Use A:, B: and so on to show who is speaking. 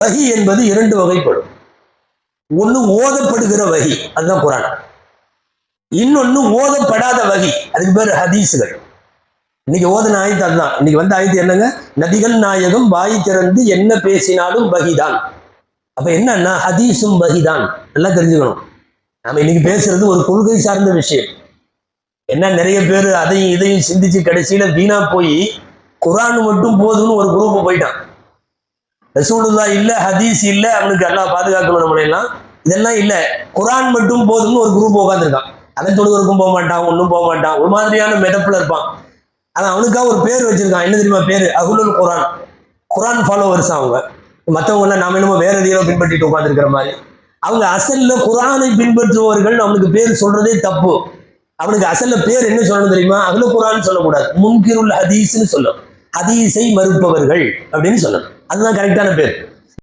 A: வஹி என்பது இரண்டு வகைப்படும். ஒன்று ஓதப்படுகிற வஹி, அதுதான் குர்ஆன். இன்னொன்னு ஓதப்படாத வஹி, அதுக்கு பேர் ஹதீஸுகள். இன்னைக்கு ஓதன ஆயத்து அதுதான். இன்னைக்கு வந்த ஆயத்து என்னங்க? நபிகள் நாயகம் வாய் திறந்து என்ன பேசினாலும் வஹிதான். அப்ப என்னன்னா ஹதீஸும் வஹிதான். நல்லா தெரிஞ்சுக்கணும். நம்ம இன்னைக்கு பேசுறது ஒரு கொள்கை சார்ந்த விஷயம். என்ன நிறைய பேர் அதையும் இதையும் சிந்திச்சு கடைசியில வீணா போய் குர்ஆன் மட்டும் போதும்னு ஒரு குரூப் போயிட்டான். ரசூலுல்லாஹ் இல்ல, ஹதீஸ் இல்ல, அவனுக்கு அல்லாஹ் பாதுகாக்கணும் நம்மளை எல்லாம். இதெல்லாம் இல்ல, குர்ஆன் மட்டும் போதும்னு ஒரு குரூப் உட்காந்துருக்கான். அவன் தொழுவருக்கும் போக மாட்டான், ஒன்றும் போக மாட்டான், ஒரு மாதிரியான மெதப்புல இருப்பான். அவன் அவனுக்காக ஒரு பேர் வச்சிருக்கான். என்ன தெரியுமா பேரு? அஹ்லுல் குர்ஆன். குர்ஆன் ஃபாலோவர்ஸ் அவங்க. மற்றவங்க எல்லாம் நாம என்னமோ வேற எதையோ பின்பற்றிட்டு உட்காந்துருக்கிற மாதிரி. அவங்க அசல்ல குர்ஆனை பின்பற்றுபவர்கள் அவனுக்கு பேர் சொல்றதே தப்பு. அவனுக்கு அசல்ல பேர் என்ன சொல்லணும் தெரியுமா? அஹ்லுல் குர்ஆன் சொல்லக்கூடாது, முன்கிருல் ஹதீஸ்ன்னு சொல்லணும். ஹதீஸை மறுப்பவர்கள் அப்படின்னு சொல்லணும். அதுதான் கரெக்டான பேர்.